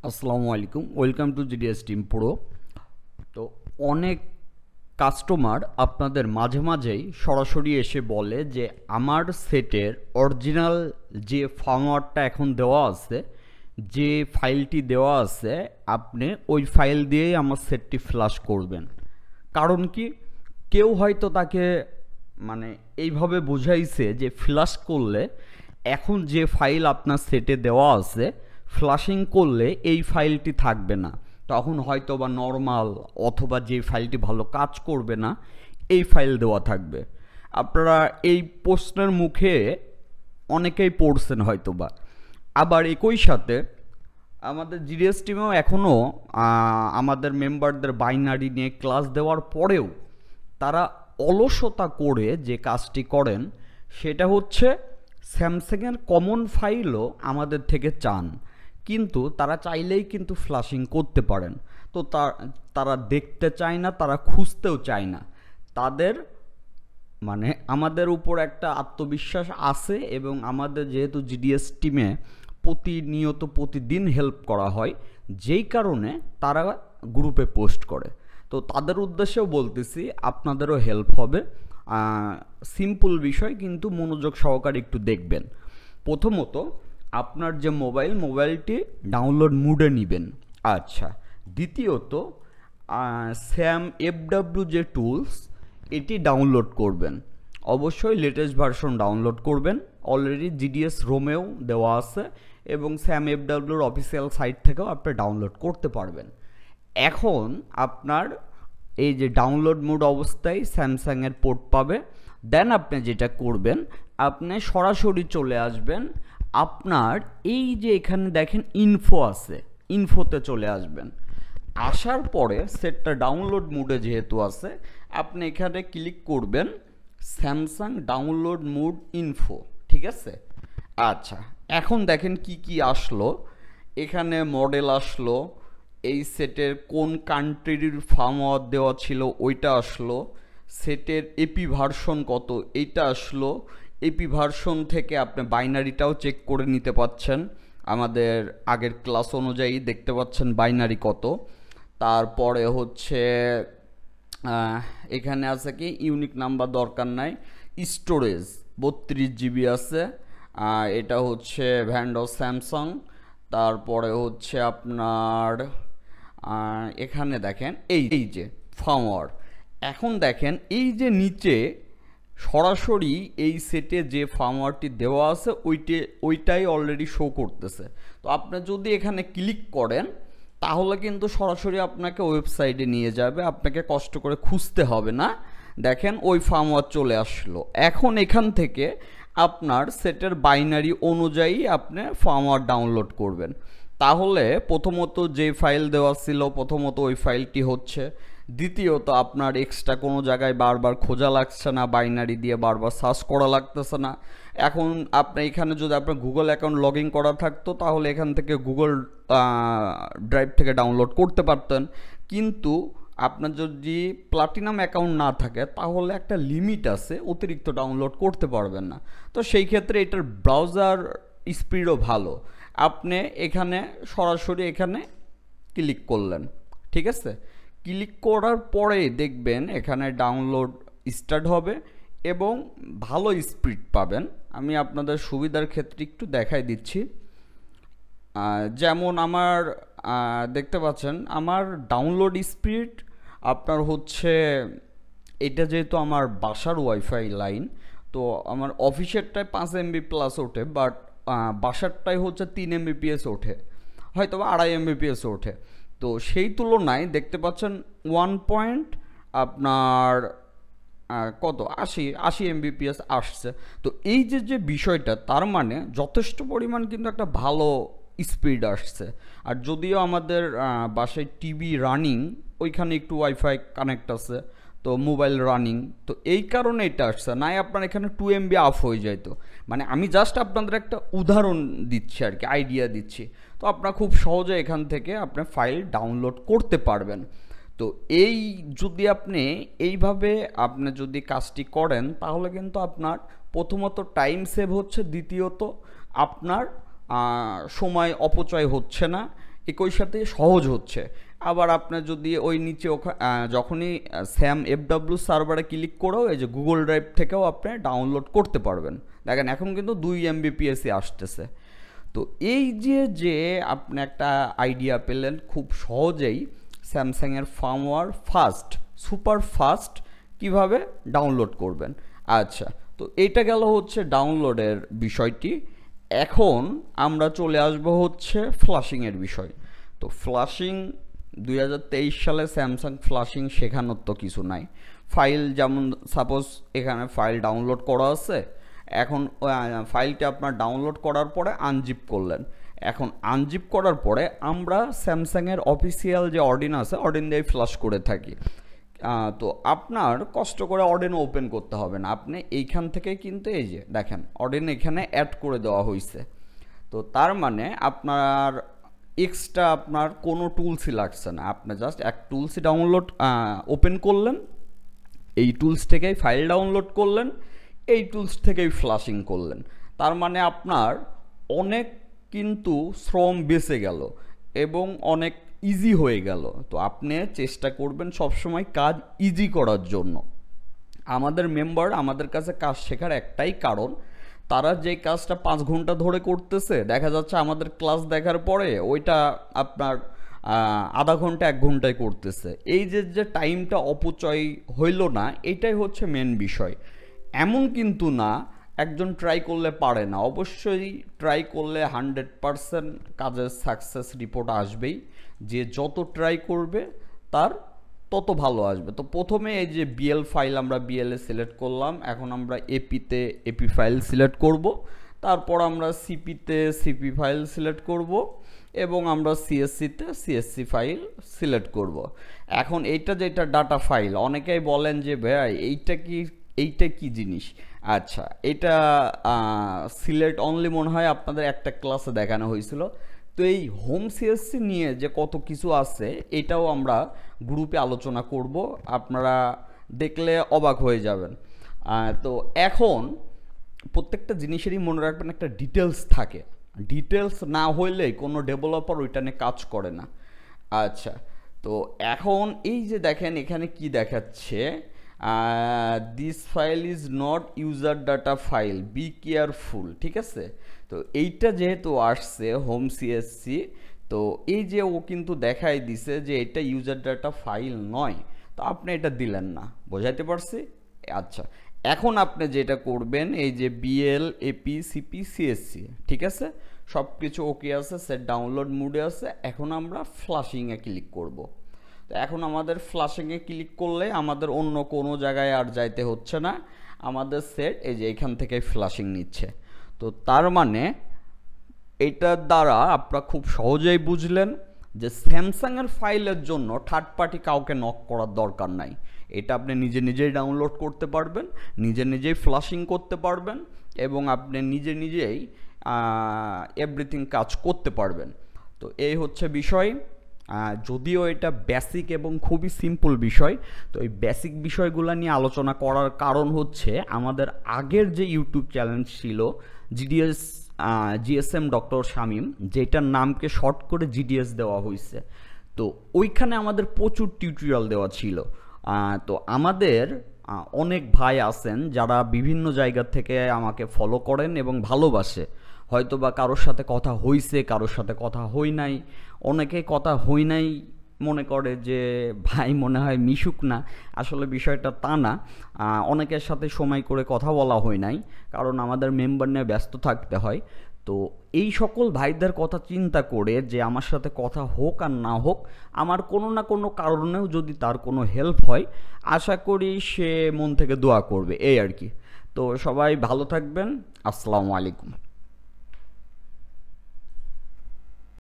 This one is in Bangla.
আসসালামু আলাইকুম, welcome to GDS TM Pro। তো অনেক কাস্টমার আপনাদের মাঝে মাঝেই সরাসরি এসে বলে যে আমার সেটের অরিজিনাল যে ফার্মওয়্যারটা এখন দেওয়া আছে, যে ফাইলটি দেওয়া আছে, আপনি ওই ফাইল দিয়েই আমার সেটটি ফ্লাশ করবেন। কারণ কি, কেউ হয়তো তাকে এইভাবে বুঝাইছে যে ফ্লাশ করলে এখন যে ফাইল আপনার সেটে দেওয়া আছে ফ্লাশিং করলে এই ফাইলটি থাকবে না, তখন হয়তো বা নর্মাল অথবা যে ফাইলটি ভালো কাজ করবে না এই ফাইল দেওয়া থাকবে। আপনারা এই প্রশ্নের মুখে অনেকেই পড়ছেন হয়তোবা। আবার একই সাথে আমাদের GDS টিমেও এখনও আমাদের মেম্বারদের বাইনারি নিয়ে ক্লাস দেওয়ার পরেও তারা অলসতা করে যে কাজটি করেন সেটা হচ্ছে স্যামসাংয়ের কমন ফাইলও আমাদের থেকে চান, কিন্তু তারা চাইলেই কিন্তু ফ্লাশিং করতে পারেন। তো তারা দেখতে চায় না, তারা খুঁজতেও চায় না। তাদের আমাদের উপর একটা আত্মবিশ্বাস আছে এবং আমাদের যেহেতু GDS টিমে প্রতিনিয়ত প্রতিদিন হেল্প করা হয়, যেই কারণে তারা গ্রুপে পোস্ট করে। তো তাদের উদ্দেশ্যেও বলতেছি আপনাদেরও হেল্প হবে। সিম্পল বিষয়, কিন্তু মনোযোগ সহকারে একটু দেখবেন। প্রথমত আপনার যে মোবাইলটি ডাউনলোড মুডে নেবেন। আচ্ছা, দ্বিতীয়ত স্যাম FW যে টুলস এটি ডাউনলোড করবেন, অবশ্যই লেটেস্ট ভার্সন ডাউনলোড করবেন। অলরেডি GDSROM-এও দেওয়া আছে এবং স্যাম FWর অফিসিয়াল সাইট থেকেও আপনি ডাউনলোড করতে পারবেন। এখন আপনার এই যে ডাউনলোড মোড অবস্থায় স্যামসাংয়ের পোর্ট পাবে। দেন আপনি যেটা করবেন, আপনি সরাসরি চলে আসবেন আপনার এই যে এখানে দেখেন ইনফো আছে, ইনফোতে চলে আসবেন। আসার পরে সেটটা ডাউনলোড মোডে যেহেতু আছে, আপনি এখানে ক্লিক করবেন স্যামসাং ডাউনলোড মোড ইনফো, ঠিক আছে? আচ্ছা, এখন দেখেন কি কি আসলো। এখানে মডেল আসলো, এই সেটের কোন কান্ট্রির ফার্মওয়্যার দেওয়া ছিল ওইটা আসলো, সেটের এপি ভার্সন কত এইটা আসলো। এপি ভার্সন থেকে আপনি বাইনারিটাও চেক করে নিতে পারছেন, আমাদের আগের ক্লাস অনুযায়ী দেখতে পাচ্ছেন বাইনারি কত। তারপরে হচ্ছে এখানে আছে কি ইউনিক নাম্বার দরকার নাই, স্টোরেজ 32 GB আছে। এটা হচ্ছে ভ্যান্ডর স্যামসাং। তারপরে হচ্ছে আপনার এখানে দেখেন এই যে ফার্মওয়্যার। এখন দেখেন এই যে নিচে সরাসরি এই সেটে যে ফার্মওয়্যারটি দেওয়া আছে ওইটাই অলরেডি শো করতেছে। তো আপনি যদি এখানে ক্লিক করেন তাহলে কিন্তু সরাসরি আপনাকে ওয়েবসাইটে নিয়ে যাবে, আপনাকে কষ্ট করে খুঁজতে হবে না। দেখেন ওই ফার্মওয়্যার চলে আসলো। এখন এখান থেকে আপনার সেটের বাইনারি অনুযায়ী আপনি ফার্মওয়্যার ডাউনলোড করবেন। তাহলে প্রথমত যে ফাইল দেওয়া ছিল প্রথমত ওই ফাইলটি হচ্ছে, দ্বিতীয়ত আপনার এক্সট্রা কোনো জায়গায় বারবার খোঁজা লাগছে না, বাইনারি দিয়ে বারবার সার্চ করা লাগতেছে না। এখন আপনি এখানে যদি আপনার গুগল অ্যাকাউন্ট লগ ইন করা থাকতো তাহলে এখান থেকে গুগল ড্রাইভ থেকে ডাউনলোড করতে পারতেন, কিন্তু আপনার যদি প্লাটিনাম অ্যাকাউন্ট না থাকে তাহলে একটা লিমিট আছে, অতিরিক্ত ডাউনলোড করতে পারবেন না। তো সেই ক্ষেত্রে এটার ব্রাউজার স্পিডও ভালো। আপনি এখানে সরাসরি এখানে ক্লিক করলেন, ঠিক আছে? ক্লিক করার পরে দেখবেন এখানে ডাউনলোড স্টার্ট হবে এবং ভালো স্পিড পাবেন। আমি আপনাদের সুবিধার ক্ষেত্রে একটু দেখাই দিচ্ছি। যেমন আমার দেখতে পাচ্ছেন আমার ডাউনলোড স্পিড আপনার হচ্ছে, এটা যেহেতু আমার বাসার ওয়াইফাই লাইন, তো আমার অফিসেরটায় 5 MB প্লাস ওঠে, বাট বাসারটাই হচ্ছে 3 Mbps ওঠে, হয়তো বা 2.5 Mbps ওঠে। তো সেই তুলনায় দেখতে পাচ্ছেন 1 পয়েন্ট আপনার কত 80 Mbps আসছে। তো এই যে বিষয়টা, তার মানে যথেষ্ট পরিমাণ কিন্তু একটা ভালো স্পিড আসছে। আর যদিও আমাদের বাসায় টিভি রানিং, ওইখানে একটু ওয়াইফাই কানেক্ট আছে, তো মোবাইল রানিং, তো এই কারণে এটা আসছে। নাই আপনার এখানে 2 MB অফ হয়ে যাইতো। আমি জাস্ট আপনাদের একটা উদাহরণ দিচ্ছি আর কি, আইডিয়া দিচ্ছি। তো আপনারা খুব সহজে এখান থেকে আপনি ফাইল ডাউনলোড করতে পারবেন। তো এই যদি আপনি এইভাবে আপনি যদি কাজটি করেন তাহলে কিন্তু আপনার প্রথমত টাইম সেভ হচ্ছে, দ্বিতীয়ত আপনার সময় অপচয় হচ্ছে না একই সাথে সহজ হচ্ছে। আবার আপনার যদি ওই নিচে যখনই স্যাম এফডব্লিউ সার্ভারে ক্লিক করেও এই যে গুগল ড্রাইভ থেকেও আপনি ডাউনলোড করতে পারবেন। দেখেন এখন কিন্তু 2 MBPS আসতেছে। তো এই যে আপনি একটা আইডিয়া পেলেন খুব সহজেই স্যামসাংয়ের ফার্মওয়্যার ফাস্ট, সুপার ফাস্ট কিভাবে ডাউনলোড করবেন। আচ্ছা, তো এইটা গেল হচ্ছে ডাউনলোডের বিষয়টি। এখন আমরা চলে আসব হচ্ছে ফ্লাশিংয়ের বিষয়। তো ফ্লাশিং 2023 সালে স্যামসাং ফ্লাশিং শেখানোর তো কিছু নাই। ফাইল যেমন সাপোজ এখানে ফাইল ডাউনলোড করা আছে, এখন ফাইলটা আপনার ডাউনলোড করার পরে আনজিপ করলেন। এখন আনজিপ করার পরে আমরা স্যামসাংয়ের অফিসিয়াল যে অডিন আছে অডিন দিয়ে ফ্লাশ করে থাকি। তো আপনার কষ্ট করে অডিন ওপেন করতে হবে না, আপনি এইখান থেকে কিন্তু এই যে দেখেন অডিন এখানে অ্যাড করে দেওয়া হয়েছে। তো তার মানে আপনার এক্সট্রা আপনার কোনো টুলসই লাগছে না, আপনি জাস্ট এক টুলসই ডাউনলোড ওপেন করলেন, এই টুলস থেকেই ফাইল ডাউনলোড করলেন, এই টুলস থেকেই ফ্লাশিং করলেন। তার মানে আপনার অনেক কিন্তু শ্রম বেঁচে গেল এবং অনেক ইজি হয়ে গেল। তো আপনি চেষ্টা করবেন সবসময় কাজ ইজি করার জন্য। আমাদের মেম্বার আমাদের কাছে কাজ শেখার একটাই কারণ, তারা যে কাজটা 5 ঘন্টা ধরে করতেছে দেখা যাচ্ছে আমাদের ক্লাস দেখার পরে ওইটা আপনার আধা ঘন্টা 1 ঘন্টায় করতেছে। এই যে টাইমটা অপচয় হইল না, এটাই হচ্ছে মেন বিষয়। এমন কিন্তু না একজন ট্রাই করলে পারে না, অবশ্যই ট্রাই করলে 100% কাজের সাকসেস রিপোর্ট আসবেই। যে যত ট্রাই করবে তার তত ভালো আসবে। তো প্রথমে এই যে বিএল ফাইল আমরা বিএলে সিলেক্ট করলাম, এখন আমরা এপিতে এপি ফাইল সিলেক্ট করব, তারপর আমরা সিপিতে সিপি ফাইল সিলেক্ট করব এবং আমরা সিএসসিতে সিএসসি ফাইল সিলেক্ট করব। এখন এইটা যেটা ডাটা ফাইল, অনেকেই বলেন যে ভাই এইটা কি জিনিস। আচ্ছা, এটা সিলেক্ট অনলি মনে হয় আপনাদের একটা ক্লাসে দেখানো হয়েছিল। তো এই হোম সিএসসি নিয়ে যে কত কিছু আছে এটাও আমরা গ্রুপে আলোচনা করব, আপনারা দেখলে অবাক হয়ে যাবেন। তো এখন প্রত্যেকটা জিনিসেরই মনে রাখবেন একটা ডিটেলস থাকে, ডিটেলস না হইলে কোনো ডেভেলপার ওইটা নিয়ে কাজ করে না। আচ্ছা, তো এখন এই যে দেখেন এখানে কি দেখাচ্ছে, this file is not user data file, be careful, ঠিক আছে। তো এইটা যেহেতু আসছে হোম সিএসসি, তো এই যে ও কিন্তু দেখাই দিছে যে এটা ইউজার ডাটা ফাইল নয়, তো আপনি এটা দিলেন না, বোঝাইতে পারছি। আচ্ছা, এখন আপনি যেটা করবেন এই যে বিএল এপি সিপি সিএসসি, ঠিক আছে, সব কিছু ওকে আছে, সেট ডাউনলোড মুডে আছে। এখন আমরা ফ্লাশিংয়ে ক্লিক করব। তো এখন আমাদের ফ্লাশিংয়ে ক্লিক করলে আমাদের অন্য কোনো জায়গায় আর যাইতে হচ্ছে না, আমাদের সেট এই যে এখান থেকে ফ্লাশিং নিচ্ছে। তো তার মানে এটার দ্বারা আপনারা খুব সহজেই বুঝলেন যে স্যামসাংয়ের ফাইলের জন্য থার্ড পার্টি কাউকে নক করার দরকার নাই। এটা আপনি নিজেই ডাউনলোড করতে পারবেন, নিজেই ফ্লাশিং করতে পারবেন এবং আপনি নিজেই এভরিথিং কাজ করতে পারবেন। তো এই হচ্ছে বিষয়। যদিও এটা বেসিক এবং খুবই সিম্পল বিষয়, তো এই বেসিক বিষয়গুলো নিয়ে আলোচনা করার কারণ হচ্ছে আমাদের আগের যে ইউটিউব চ্যানেল ছিল GSM ডক্টর শামিম, যেটার নামকে শর্ট করে GDS দেওয়া হয়েছে। তো ওইখানে আমাদের প্রচুর টিউটোরিয়াল দেওয়া ছিল। তো আমাদের অনেক ভাই আছেন যারা বিভিন্ন জায়গা থেকে আমাকে ফলো করেন এবং ভালোবাসে। হয়তো বা কারোর সাথে কথা হইছে, কারোর সাথে কথা হই নাই, অনেকে কথা হই নাই মনে করে যে ভাই মনে হয় মিশুক না, আসলে বিষয়টা তা না। অনেকের সাথে সময় করে কথা বলা হয় নাই, কারণ আমাদের মেম্বার নিয়ে ব্যস্ত থাকতে হয়। তো এই সকল ভাইদের কথা চিন্তা করে যে আমার সাথে কথা হোক আর না হোক, আমার কোনো না কোনো কারণেও যদি তার কোনো হেল্প হয়, আশা করি সে মন থেকে দোয়া করবে, এই আর কি। তো সবাই ভালো থাকবেন, আসসালামু আলাইকুম।